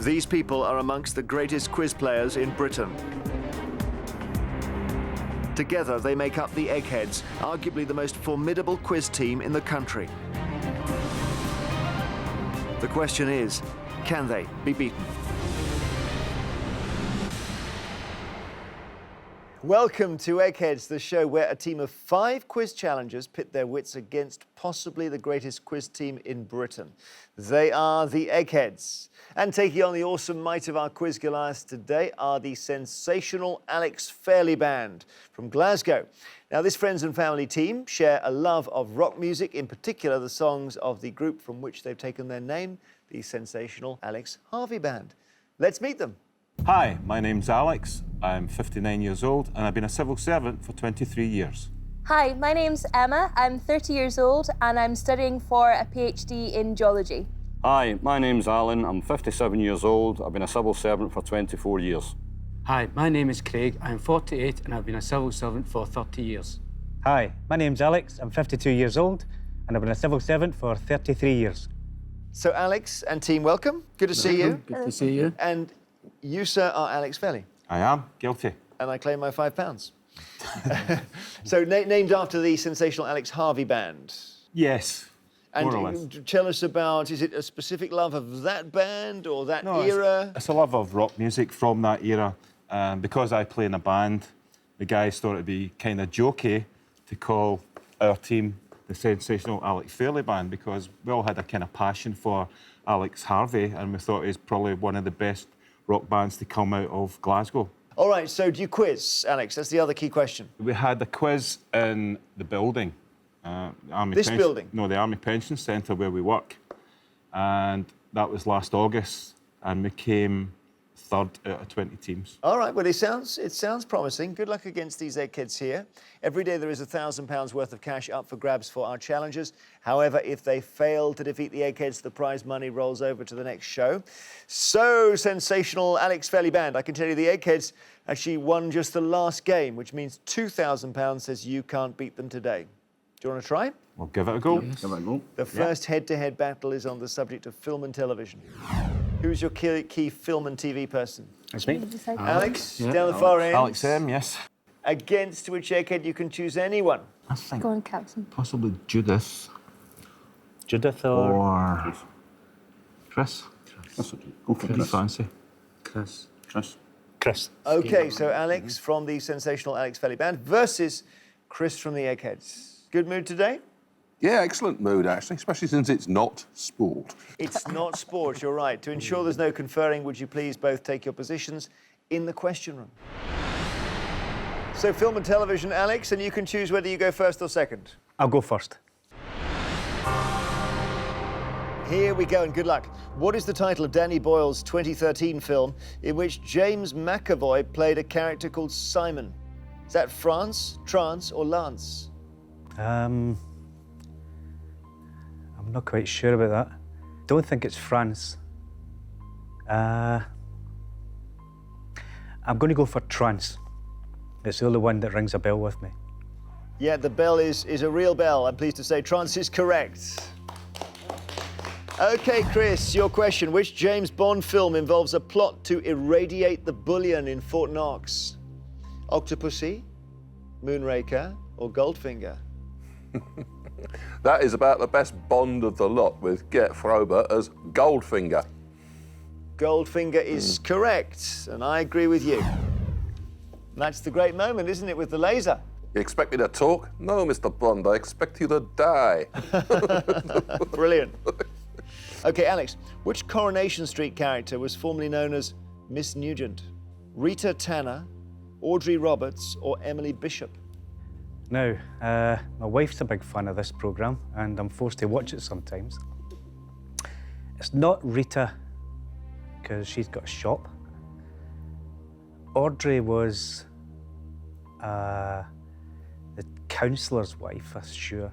These people are amongst the greatest quiz players in Britain. Together, they make up the Eggheads, arguably the most formidable quiz team in the country. The question is, can they be beaten? Welcome to Eggheads, the show where a team of 5 quiz challengers pit their wits against possibly the greatest quiz team in Britain. They are the Eggheads. And taking on the awesome might of our quiz Goliaths today are the sensational Alex Fairley Band from Glasgow. Now, this friends and family team share a love of rock music, in particular the songs of the group from which they've taken their name, the sensational Alex Harvey Band. Let's meet them. Hi, my name's Alex. I'm 59 years old and I've been a civil servant for 23 years. Hi, my name's Emma. I'm 30 years old and I'm studying for a PhD in geology. Hi, my name's Alan. I'm 57 years old. I've been a civil servant for 24 years. Hi, my name is Craig. I'm 48 and I've been a civil servant for 30 years. Hi, my name's Alex. I'm 52 years old and I've been a civil servant for 33 years. So Alex and team, welcome. Good to see you. Good to see you. And you, sir, are Alex Fairley. I am guilty. And I claim my £5. So named after the sensational Alex Harvey Band. Yes, And more or less. tell us about, is it a specific love of that band or that No, era? It's a love of rock music from that era. Because I play in a band, the guys thought it'd be kind of jokey to call our team the sensational Alex Fairley Band because we all had a kind of passion for Alex Harvey and we thought he's probably one of the best rock bands to come out of Glasgow. All right, so do you quiz, Alex? That's the other key question. We had a quiz in the building. This building? No, the Army Pension Centre where we work. And that was last August, and we came 3rd out of 20 teams. All right, well, it sounds promising. Good luck against these Eggheads here. Every day there is £1,000 worth of cash up for grabs for our challengers. However, if they fail to defeat the Eggheads, the prize money rolls over to the next show. So, sensational Alex Fairley Band, I can tell you the Eggheads actually won just the last game, which means £2,000 says you can't beat them today. Do you want to try? We'll give it a go. Yes. Give it a go. The first head-to-head battle is on the subject of film and television. Who's your key film and TV person? That's me. Alex, Yeah. down the far end. Alex M, yes. Against which Egghead you can choose anyone. I think Go on, Captain. possibly Judith Judith or... or Chris. That's okay. Go for Pretty Chris. fancy. Chris. Chris. Chris. Okay, so Alex from the sensational Alex Fairley Band versus Chris from the Eggheads. Good mood today? Yeah, excellent mood, actually, especially since it's not sport. It's not sport, you're right. To ensure there's no conferring, would you please both take your positions in the question room? So film and television, Alex, and you can choose whether you go first or second. I'll go first. Here we go, and good luck. What is the title of Danny Boyle's 2013 film in which James McAvoy played a character called Simon? Is that France, Trance, or Lance? I'm not quite sure about that. Don't think it's France. I'm going to go for Trance. It's the only one that rings a bell with me. Yeah, the bell is a real bell. I'm pleased to say Trance is correct. Okay, Chris, your question. Which James Bond film involves a plot to irradiate the bullion in Fort Knox? Octopussy, Moonraker, or Goldfinger? That is about the best Bond of the lot, with Gert Frober as Goldfinger. Goldfinger is correct, and I agree with you. That's the great moment, isn't it, with the laser? You expect me to talk? No, Mr. Bond, I expect you to die. Brilliant. Okay, Alex, which Coronation Street character was formerly known as Miss Nugent? Rita Tanner, Audrey Roberts, or Emily Bishop? Now, my wife's a big fan of this programme and I'm forced to watch it sometimes. It's not Rita, because she's got a shop. Audrey was the councillor's wife, I'm sure.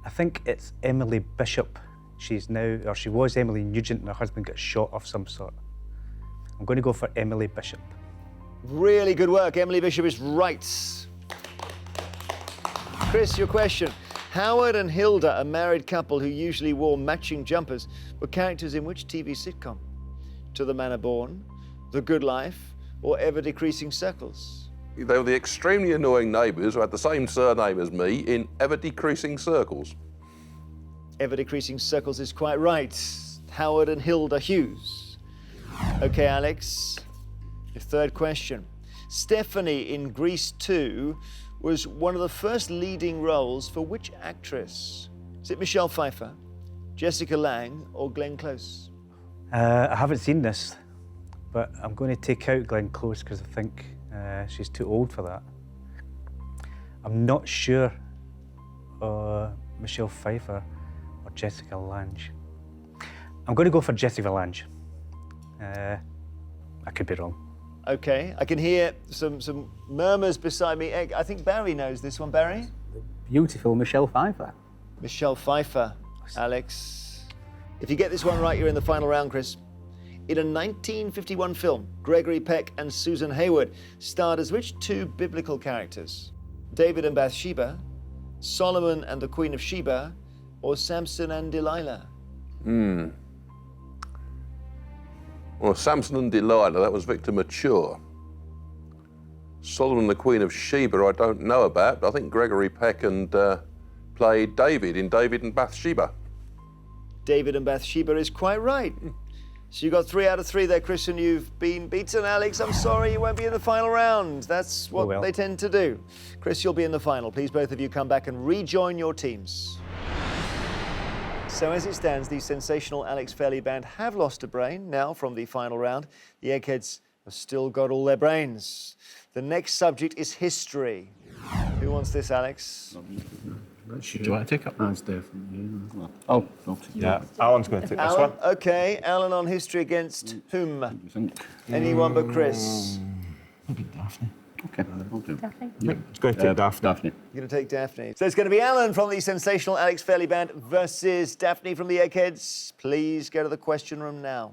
I think it's Emily Bishop. She's now, or she was Emily Nugent and her husband got shot of some sort. I'm going to go for Emily Bishop. Really good work. Emily Bishop is right. Chris, your question. Howard and Hilda, a married couple who usually wore matching jumpers, were characters in which TV sitcom? to the Manor Born, The Good Life, or Ever Decreasing Circles? They were the extremely annoying neighbours who had the same surname as me in ever-decreasing circles. Ever Decreasing Circles is quite right. Howard and Hilda Hughes. Okay, Alex, your third question. Stephanie in Grease 2 was one of the first leading roles for which actress? Is it Michelle Pfeiffer, Jessica Lange, or Glenn Close? I haven't seen this, but I'm going to take out Glenn Close because I think she's too old for that. I'm not sure Michelle Pfeiffer or Jessica Lange. I'm going to go for Jessica Lange. I could be wrong. Okay, I can hear some murmurs beside me. I think Barry knows this one. Barry? Beautiful Michelle Pfeiffer. Michelle Pfeiffer, Alex. If you get this one right, you're in the final round, Chris. In a 1951 film, Gregory Peck and Susan Hayward starred as which two biblical characters? David and Bathsheba, Solomon and the Queen of Sheba, or Samson and Delilah? Well, Samson and Delilah, that was Victor Mature. Solomon and the Queen of Sheba, I don't know about, but I think Gregory Peck played David in David and Bathsheba. David and Bathsheba is quite right. So you got 3 out of 3 there, Chris, and you've been beaten. Alex, I'm sorry, you won't be in the final round. That's what they tend to do. Chris, you'll be in the final. Please, both of you, come back and rejoin your teams. So as it stands, the sensational Alex Fairley band have lost a brain. Now, from the final round, the Eggheads have still got all their brains. The next subject is history. Who wants this, Alex? Do you want to take it? That's definitely. I'll take it. Yeah, Alan's going to take this Alan? one. Okay, Alan on history against whom? You think? Anyone but Chris. Maybe Daphne. Okay, I'll do. It's going to take Daphne. Daphne. You're going to take Daphne. So it's going to be Alan from the sensational Alex Fairley band versus Daphne from the Eggheads. Please go to the question room now.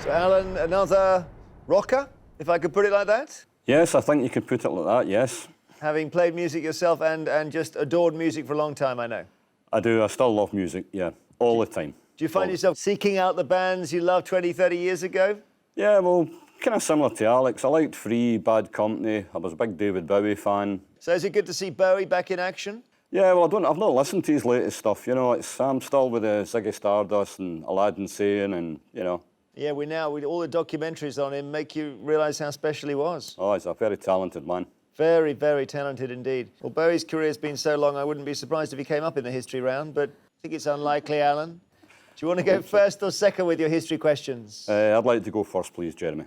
So Alan, another rocker, if I could put it like that? Yes, I think you could put it like that, yes. Having played music yourself and just adored music for a long time, I know. I do, I still love music, yeah, all the time. Do you find yourself seeking out the bands you loved 20, 30 years ago? Yeah, well, kind of similar to Alex. I liked Free, Bad Company. I was a big David Bowie fan. So is it good to see Bowie back in action? Yeah, well, I've not listened to his latest stuff, you know. I'm still with the Ziggy Stardust and Aladdin Sane and, you know. Yeah, all the documentaries on him make you realise how special he was. Oh, he's a very talented man. Very, very talented indeed. Well, Bowie's career's been so long, I wouldn't be surprised if he came up in the history round, but I think it's unlikely, Alan. Do you want to go first or second with your history questions? I'd like to go first, please, Jeremy.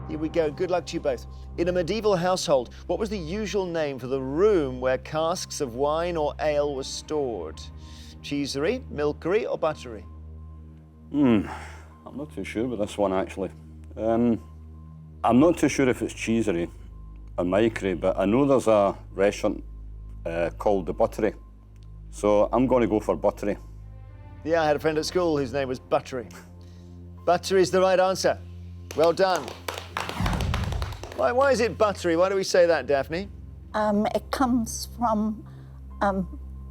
Here we go. Good luck to you both. In a medieval household, what was the usual name for the room where casks of wine or ale were stored? Cheesery, milkery, or buttery? I'm not too sure with this one, actually. I'm not too sure if it's cheesery or milkery, but I know there's a restaurant called the Buttery. So I'm going to go for Buttery. Yeah, I had a friend at school whose name was Buttery. Buttery is the right answer. Well done. Why is it buttery? Why do we say that, Daphne? It comes from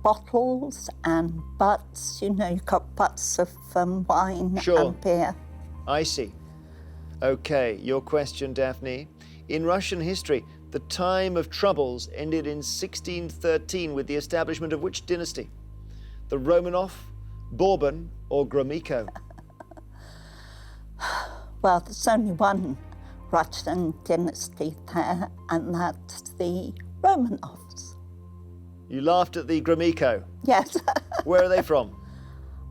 bottles and butts. You know, you've got butts of wine and beer. I see. OK, your question, Daphne. In Russian history, the time of troubles ended in 1613 with the establishment of which dynasty? The Romanov, Bourbon, or Gromyko? Well, there's only one Russian dynasty there, and that's the Romanovs. You laughed at the Gromyko? Yes. Where are they from?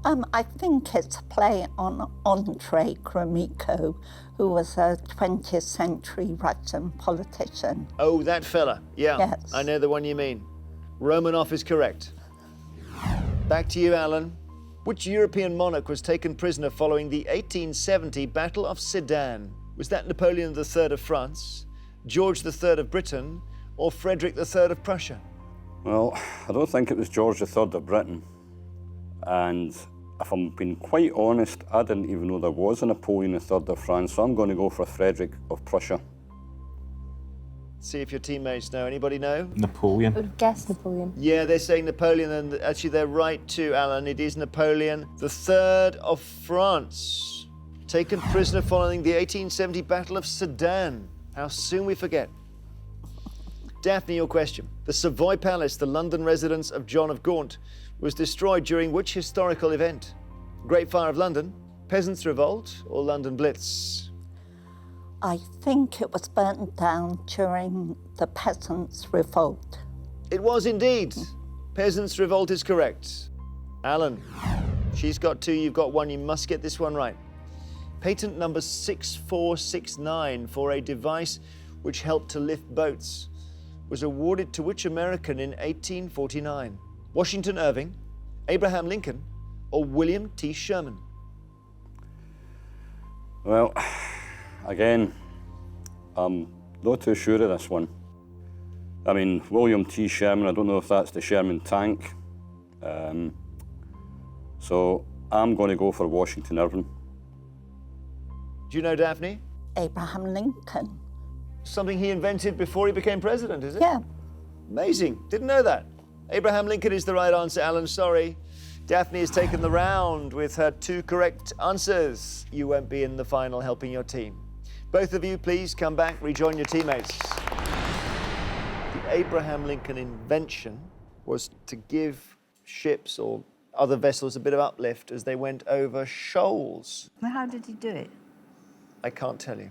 I think it's a play on Andrei Gromyko, who was a 20th century Russian politician. Oh, that fella. Yeah, yes. I know the one you mean. Romanov is correct. Back to you, Alan. Which European monarch was taken prisoner following the 1870 Battle of Sedan? Was that Napoleon III of France, George III of Britain, or Frederick III of Prussia? Well, I don't think it was George III of Britain. And if I'm being quite honest, I didn't even know there was a Napoleon III of France, so I'm going to go for Frederick of Prussia. See if your teammates know. Anybody know? Napoleon. I would guess Napoleon. Yeah, they're saying Napoleon, and actually they're right too, Alan. It is Napoleon III of France, taken prisoner following the 1870 Battle of Sedan. How soon we forget. Daphne, your question. The Savoy Palace, the London residence of John of Gaunt, was destroyed during which historical event? Great Fire of London, Peasants' Revolt, or London Blitz? I think it was burnt down during the Peasants' Revolt. It was indeed. Peasants' Revolt is correct. Alan, she's got 2, you've got 1. You must get this one right. Patent number 6469 for a device which helped to lift boats was awarded to which American in 1849? Washington Irving, Abraham Lincoln, or William T. Sherman? Well, again, I'm not too sure of this one. I mean, William T. Sherman, I don't know if that's the Sherman tank. So I'm going to go for Washington Irving. Do you know, Daphne? Abraham Lincoln. Something he invented before he became president, is it? Yeah. Amazing. Didn't know that. Abraham Lincoln is the right answer, Alan. Sorry. Daphne has taken the round with her 2 correct answers. You won't be in the final helping your team. Both of you, please come back, rejoin your teammates. The Abraham Lincoln invention was to give ships or other vessels a bit of uplift as they went over shoals. How did he do it? I can't tell you.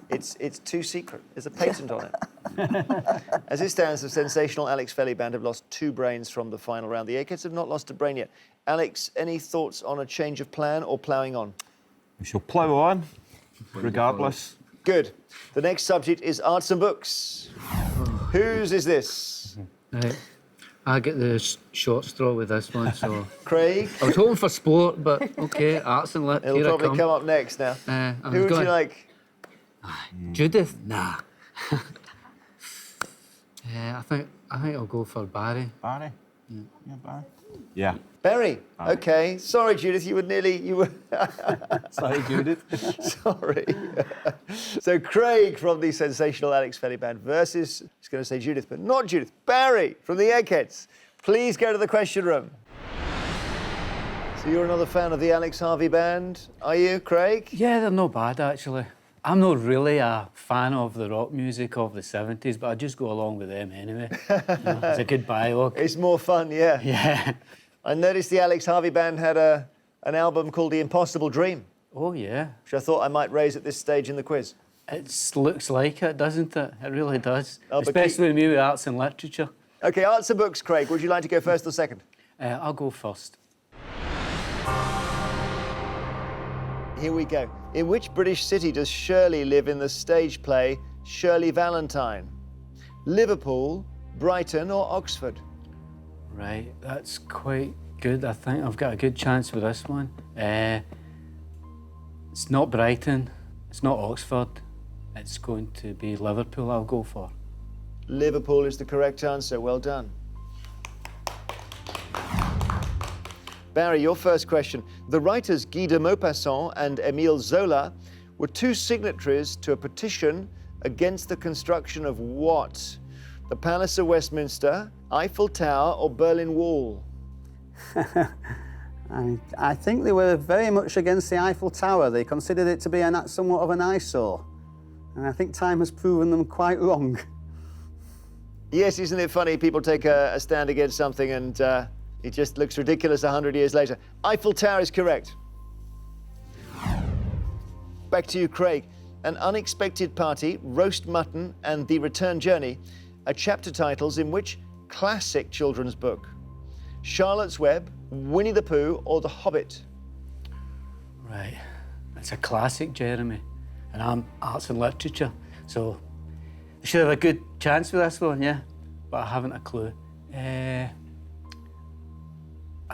It's too secret. There's a patent on it. As it stands, the sensational Alex Felly Band have lost 2 brains from the final round. The Eggheads have not lost a brain yet. Alex, any thoughts on a change of plan or ploughing on? We shall plough on, regardless. Good. The next subject is arts and books. Whose is this? Right. I get the short straw with this one, so... Craig? I was hoping for sport, but OK, arts and lit, It'll here I probably come up next now. Who would you like? Judith? Nah. I think I'll go for Barry. Barry? Yeah, Barry. Yeah. Barry. Okay. Sorry, Judith, you were... Sorry, Judith. Sorry. So Craig from the sensational Alex Felly Band versus, I was going to say Judith, but not Judith, Barry from the Eggheads. Please go to the question room. So you're another fan of the Alex Harvey Band, are you, Craig? Yeah, they're not bad, actually. I'm not really a fan of the rock music of the 70s, but I just go along with them anyway. It's a good dialogue. It's more fun, yeah. Yeah. I noticed the Alex Harvey Band had an album called The Impossible Dream, Oh, yeah. which I thought I might raise at this stage in the quiz. It looks like it, doesn't it? It really does. Oh, but Especially with me with arts and literature. OK, arts and books, Craig. Would you like to go first or second? I'll go first. Here we go. In which British city does Shirley live in the stage play Shirley Valentine? Liverpool, Brighton, or Oxford? Right, that's quite good. I think I've got a good chance with this one. It's not Brighton, it's not Oxford. It's going to be Liverpool I'll go for. Liverpool is the correct answer. Well done. Barry, your first question. The writers Guy de Maupassant and Émile Zola were 2 signatories to a petition against the construction of what? The Palace of Westminster, Eiffel Tower, or Berlin Wall? I think they were very much against the Eiffel Tower. They considered it to be somewhat of an eyesore. And I think time has proven them quite wrong. Yes, isn't it funny? People take a stand against something and it just looks ridiculous 100 years later. Eiffel Tower is correct. Back to you, Craig. An Unexpected Party, Roast Mutton, and The Return Journey are chapter titles in which classic children's book? Charlotte's Web, Winnie the Pooh, or The Hobbit? Right, it's a classic, Jeremy. And I'm arts and literature, so I should have a good chance with this one, yeah? But I haven't a clue. I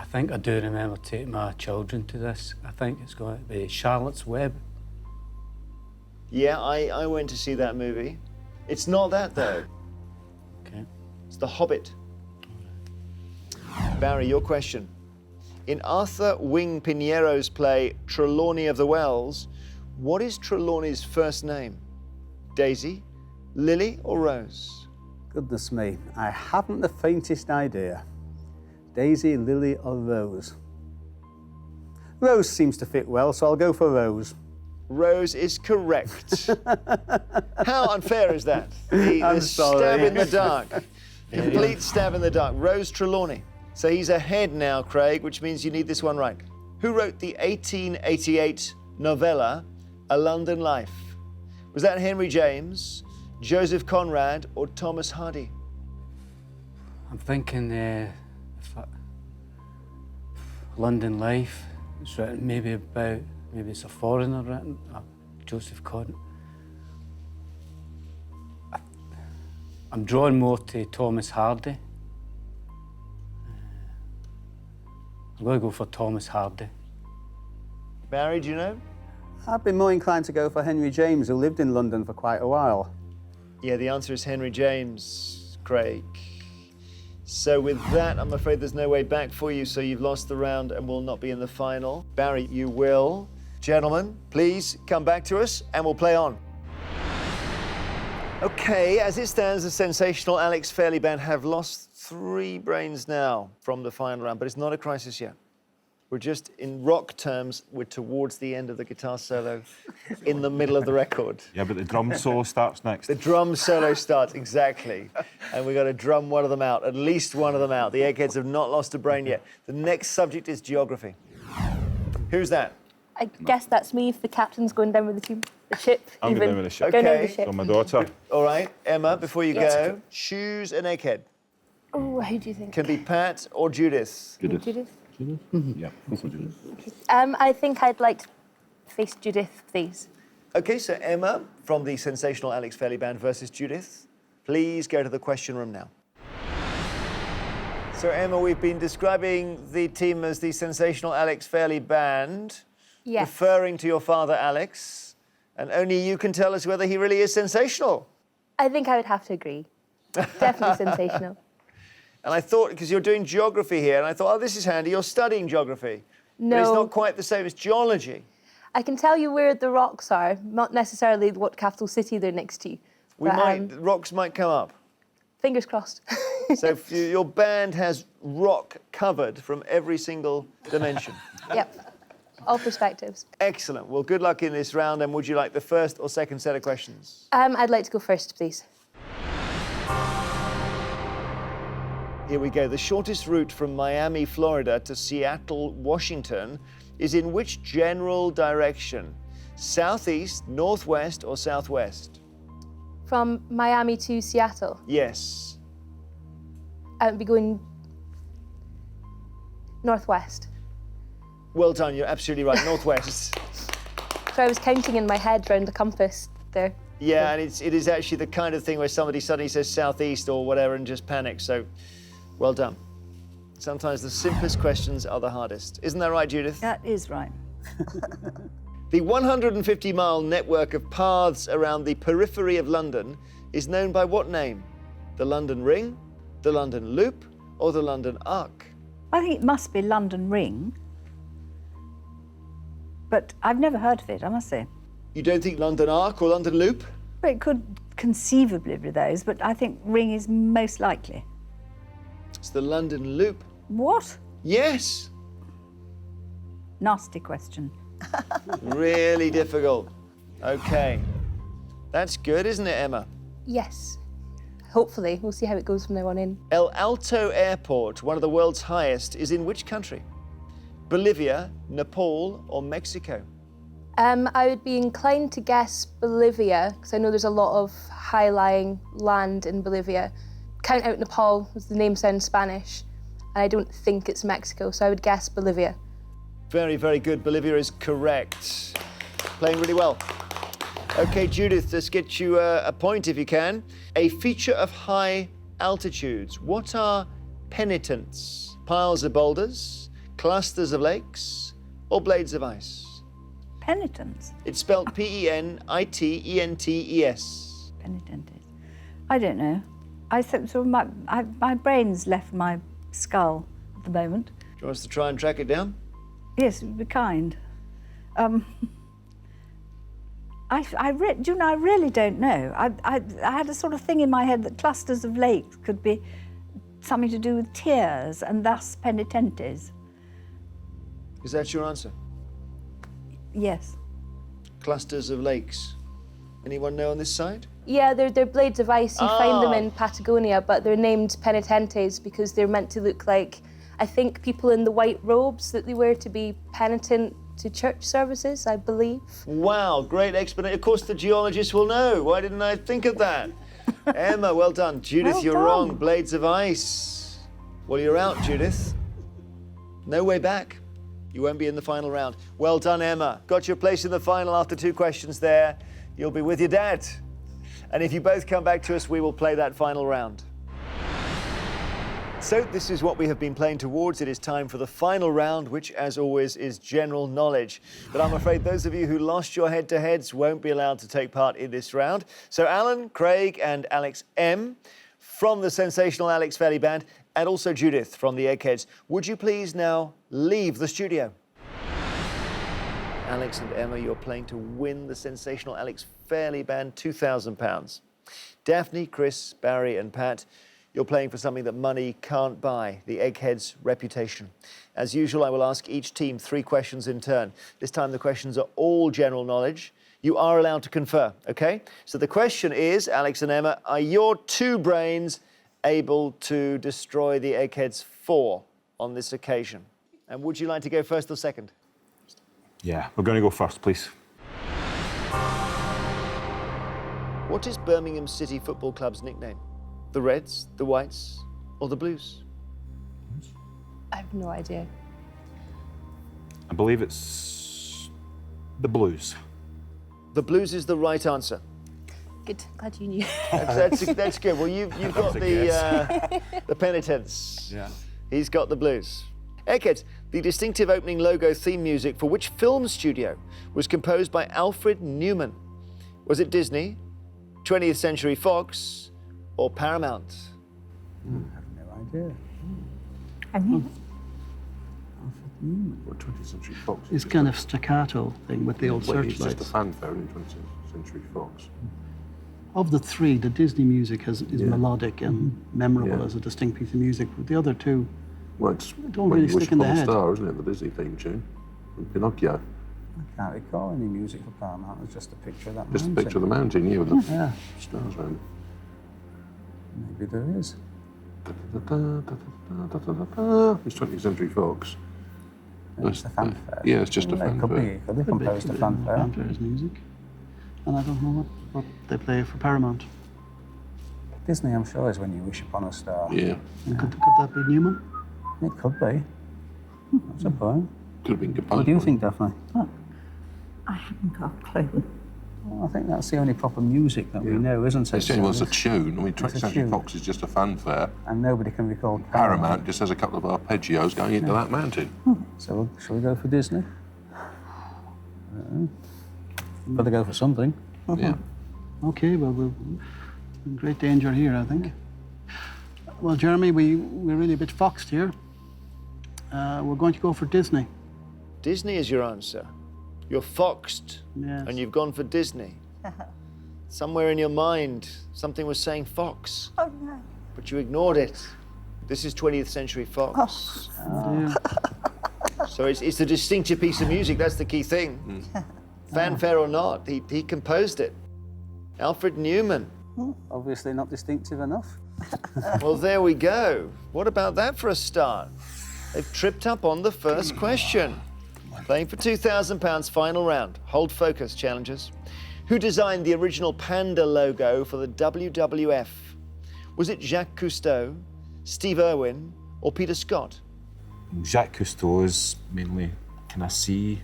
think I do remember taking my children to this. I think it's going to be Charlotte's Web. Yeah, I went to see that movie. It's not that, though. Okay. It's The Hobbit. Barry, your question. In Arthur Wing Piniero's play Trelawney of the Wells, what is Trelawney's first name? Daisy, Lily or Rose? Goodness me, I haven't the faintest idea. Daisy, Lily or Rose? Rose seems to fit well, so I'll go for Rose. Rose is correct. How unfair is that? I'm The sorry. stab in the dark. Complete stab in the dark. Rose Trelawney. So he's ahead now, Craig, which means you need this one right. Who wrote the 1888 novella, A London Life? Was that Henry James, Joseph Conrad, or Thomas Hardy? I'm thinking London Life. It's written maybe it's a foreigner written, Joseph Conrad. I'm drawing more to Thomas Hardy. I'm going to go for Thomas Hardy. Barry, do you know? I'd be more inclined to go for Henry James, who lived in London for quite a while. Yeah, the answer is Henry James, Craig. So with that, I'm afraid there's no way back for you, so you've lost the round and will not be in the final. Barry, you will. Gentlemen, please come back to us and we'll play on. Okay, as it stands, the sensational Alex Fairley Band have lost 3 brains now from the final round, but it's not a crisis yet. We're just, in rock terms, we're towards the end of the guitar solo, in the middle of the record. Yeah, but the drum solo starts next. The drum solo starts, exactly. And we've got to drum one of them out, at least one of them out. The Eggheads have not lost a brain yet. The next subject is geography. Who's that? I guess that's me if the captain's going down with the ship. I'm going down with the ship. Going over Okay. the ship. So my daughter. All right, Emma, before you Yes. go, choose an Egghead. Oh, who do you think? Can be Pat or Judith. Judith? Yeah, that's what Judith. I think I'd like to face Judith, please. Okay, so Emma from the sensational Alex Fairley Band versus Judith. Please go to the question room now. So Emma, we've been describing the team as the sensational Alex Fairley Band, Yes. referring to your father, Alex, and only you can tell us whether he really is sensational. I think I would have to agree. Definitely sensational. And I thought, because you're doing geography here, and I thought, oh, this is handy, you're studying geography. No. But it's not quite the same as geology. I can tell you where the rocks are, not necessarily what capital city they're next to. Rocks might come up. Fingers crossed. So if your band has rock covered from every single dimension. Yep. All perspectives. Excellent. Well, good luck in this round. And would you like the first or second set of questions? I'd like to go first, please. Here we go. The shortest route from Miami, Florida to Seattle, Washington is in which general direction? Southeast, northwest, or southwest? From Miami to Seattle, Yes. I would be going northwest. Well done. You're absolutely right. Northwest. So I was counting in my head round the compass there. Yeah, and it is actually the kind of thing where somebody suddenly says southeast or whatever and just panics. So, well done. Sometimes the simplest questions are the hardest. Isn't that right, Judith? That is right. The 150-mile network of paths around the periphery of London is known by what name? The London Ring, the London Loop, or the London Arc? I think it must be London Ring, but I've never heard of it, I must say. You don't think London Arc or London Loop? Well, it could conceivably be those, but I think Ring is most likely. It's the London Loop. What? Yes. Nasty question. Really difficult. Okay. That's good, isn't it, Emma? Yes. Hopefully. We'll see how it goes from now on in. El Alto Airport, one of the world's highest, is in which country? Bolivia, Nepal, or Mexico? I would be inclined to guess Bolivia, because I know there's a lot of high-lying land in Bolivia. Count out Nepal, as the name sounds Spanish, and I don't think it's Mexico, so I would guess Bolivia. Very, very good. Bolivia is correct. Playing really well. Okay, Judith, let's get you a point if you can. A feature of high altitudes. What are penitents? Piles of boulders, clusters of lakes, or blades of ice? Penitence. It's spelled P-E-N-I-T-E-N-T-E-S. Penitent is. I don't know. I think sort of my brain's left my skull at the moment. Do you want us to try and track it down? Yes, it would be kind. I really don't know. I had a sort of thing in my head that clusters of lakes could be something to do with tears and thus penitentes. Is that your answer? Yes. Clusters of lakes. Anyone know on this side? Yeah, they're blades of ice. You find them in Patagonia, but they're named penitentes because they're meant to look like, I think, people in the white robes that they wear to be penitent to church services, I believe. Wow, great explanation. Of course, the geologist will know. Why didn't I think of that? Emma, well done. Judith, Well you're done. wrong. Blades of ice. Well, you're out, Judith. No way back. You won't be in the final round. Well done, Emma. Got your place in the final after 2 questions there. You'll be with your dad. And if you both come back to us, we will play that final round. So this is what we have been playing towards. It is time for the final round, which, as always, is general knowledge. But I'm afraid those of you who lost your head-to-heads won't be allowed to take part in this round. So Alan, Craig and Alex M. from the sensational Alex Fairley Band, and also Judith from the Eggheads, would you please now leave the studio? Alex and Emma, you're playing to win the sensational Alex Fairley Band £2,000. Daphne, Chris, Barry and Pat, you're playing for something that money can't buy, the Eggheads' reputation. As usual, I will ask each team 3 questions in turn. This time the questions are all general knowledge. You are allowed to confer, okay? So the question is, Alex and Emma, are your 2 brains able to destroy the Eggheads 4 on this occasion? And would you like to go first or second? Yeah, we're going to go first, please. What is Birmingham City Football Club's nickname? The Reds, the Whites, or the Blues? I have no idea. I believe it's the Blues. The Blues is the right answer. Good, glad you knew. That's good. Well, you've got the penitents. Yeah. He's got the Blues. Eggheads, the distinctive opening logo theme music for which film studio was composed by Alfred Newman? Was it Disney, 20th Century Fox, or Paramount? I have no idea. What 20th Century Fox? This kind of staccato thing with the old Well, it's just a searchlights. fanfare in 20th Century Fox. Of the 3, the Disney music is melodic and memorable Yeah. as a distinct piece of music, but the other 2, Well, it's don't really stick in the head. Star, isn't it? The Disney theme tune from Pinocchio. I can't recall any music for Paramount. It's just a picture of that Just a mountain. picture of the mountain, yeah, with the Yeah. stars around it. Maybe there is. It's 20th Century Fox. It's a fanfare. Yeah, it's just a It could fanfare. be. Could be composed a fanfare. Fanfare's music. And I don't know what they play for Paramount. Disney, I'm sure, is When You Wish Upon a Star. Yeah, And could that be Newman? It could be. That's a point. could have been composed. What do you think, Daphne? I haven't got a clue. Well, I think that's the only proper music that we know, isn't it? It's the only one So that's a tune. I mean, 20th Century tune. Fox is just a fanfare. and nobody can recall Paramount just has a couple of arpeggios going into that mountain. So shall we go for Disney? Better go for something. Yeah. Okay, well, we're in great danger here, I think. Well, Jeremy, we're really a bit foxed here. We're going to go for Disney. Disney is your answer. You're foxed, Yes. and you've gone for Disney. Somewhere in your mind, something was saying Fox, Oh, no. but you ignored it. This is 20th Century Fox. Oh, dear. So it's a distinctive piece of music, that's the key thing. Fanfare or not, he composed it. Alfred Newman. Obviously not distinctive enough. Well, there we go. What about that for a start? They've tripped up on the first question. Playing for £2,000 final round. Hold focus, challengers. Who designed the original panda logo for the WWF? Was it Jacques Cousteau, Steve Irwin, or Peter Scott? Jacques Cousteau is mainly kind of sea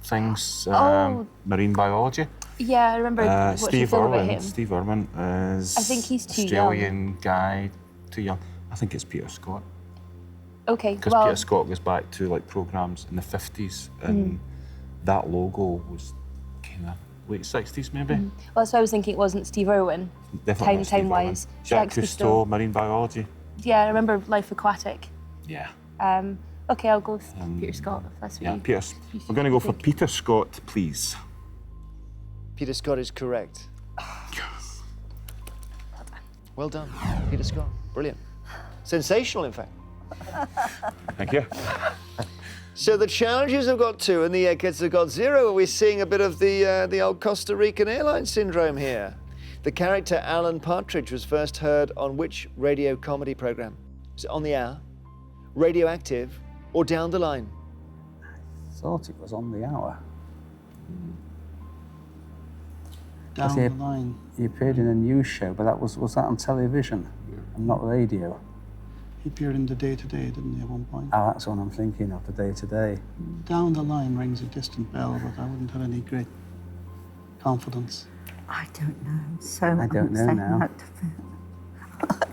things, Oh. marine biology. Yeah, I remember watching a Steve film about Irwin. him. Steve Irwin is I think he's too Australian guy, too young. I think it's Peter Scott. Okay, Because well, Peter Scott goes back to like programmes in the 50s, and that logo was kind of late 60s maybe. well, that's why I was thinking it wasn't Steve Irwin. Definitely not Steve Time-wise. Irwin. Jacques Cousteau, marine biology. Yeah, I remember Life Aquatic. Yeah. Okay, I'll go with Peter Scott if that's what Yeah, you... Peter. We're going to go for Peter Scott, please. Peter Scott is correct. Well done, Peter Scott. Brilliant. Sensational, in fact. Thank you. So the Challengers have got 2 and the Eggheads have got 0. Are we seeing a bit of the old Costa Rican airline syndrome here? The character Alan Partridge was first heard on which radio comedy program? Was it On the Hour, Radioactive, or Down the Line? Thought it was On the Hour. Down he, the line. He appeared in a news show, but was that on television and not radio? He appeared in the Day Today, didn't he, at one point? Oh, that's what I'm thinking of, the Day Today. Down the line rings a distant bell, but I wouldn't have any great confidence. I don't know. So I don't know now.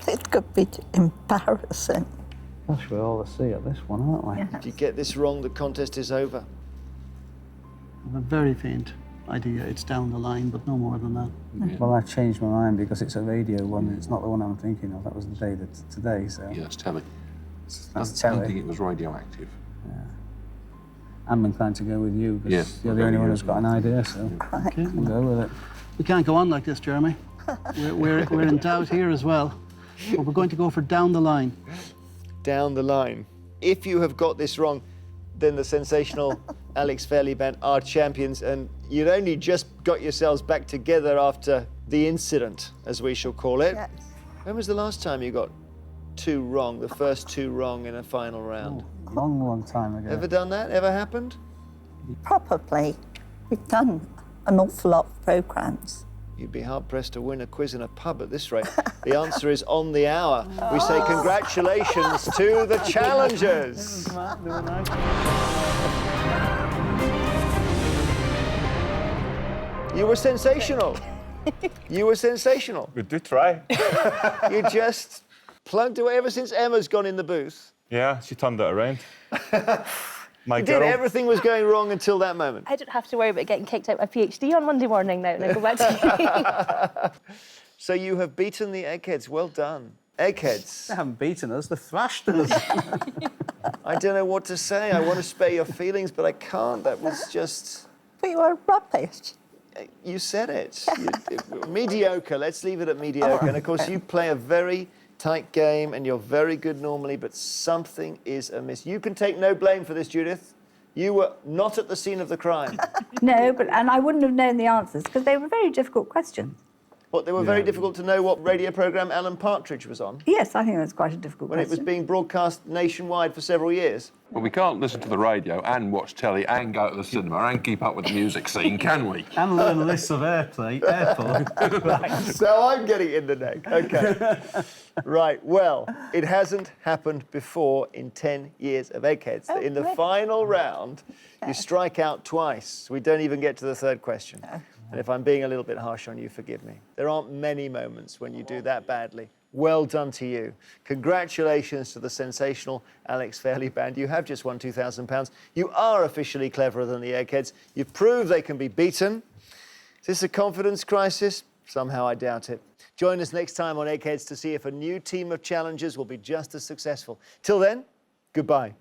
It could be embarrassing. Gosh, we're all a C at this one, aren't we? Yeah. If you get this wrong, the contest is over. I have a very faint idea it's down the line, but no more than that. Yeah. Well, I've changed my mind because it's a radio one. It's not the one I'm thinking of. That was the Day Today, so Yeah, it's telly. that's I don't think telly. it was radioactive. I'm inclined to go with you because Yeah, you're I'll the go only with one you who's as got an idea, so Okay. we'll go with it. We can't go on like this, Jeremy. We're in doubt here as well. But we're going to go for down the line. Down the line. If you have got this wrong, then the sensational Alex Fairley Band are champions, and you'd only just got yourselves back together after the incident, as we shall call it. Yes. When was the last time you got 2 wrong, the first 2 wrong in a final round? Long time ago. Ever done that? Ever happened? Probably. We've done an awful lot of programmes. You'd be hard-pressed to win a quiz in a pub at this rate. The answer is On the Hour. We say congratulations to the challengers. You were sensational. You were sensational. We do try. You just plugged away ever since Emma's gone in the booth. Yeah, she turned it around. My You did. girl. Everything was going wrong until that moment. I don't have to worry about getting kicked out of my PhD on Monday morning now, and I go back to So you have beaten the Eggheads. Well done. Eggheads. They haven't beaten us, they've thrashed us. I don't know what to say. I want to spare your feelings, but I can't. That was just... But you were rubbish. You said it. Mediocre. Let's leave it at mediocre. And of course, you play a very tight game, and you're very good normally, but something is amiss. You can take no blame for this, Judith. You were not at the scene of the crime. No, and I wouldn't have known the answers because they were very difficult questions. But they were very difficult to know what radio programme Alan Partridge was on Yes, I think that's quite a difficult when it was question. being broadcast nationwide for several years. Well, we can't listen to the radio and watch telly and go to the cinema and keep up with the music scene, can we? And learn lists of airplay. So I'm getting in the neck. Okay. Right. Well, it hasn't happened before in 10 years of Eggheads. Oh, In the really? final round, you strike out twice. We don't even get to the third question. And if I'm being a little bit harsh on you, forgive me. There aren't many moments when you do that badly. Well done to you. Congratulations to the sensational Alex Fairley Band. You have just won £2,000. You are officially cleverer than the Eggheads. You've proved they can be beaten. Is this a confidence crisis? Somehow I doubt it. Join us next time on Eggheads to see if a new team of challengers will be just as successful. Till then, goodbye.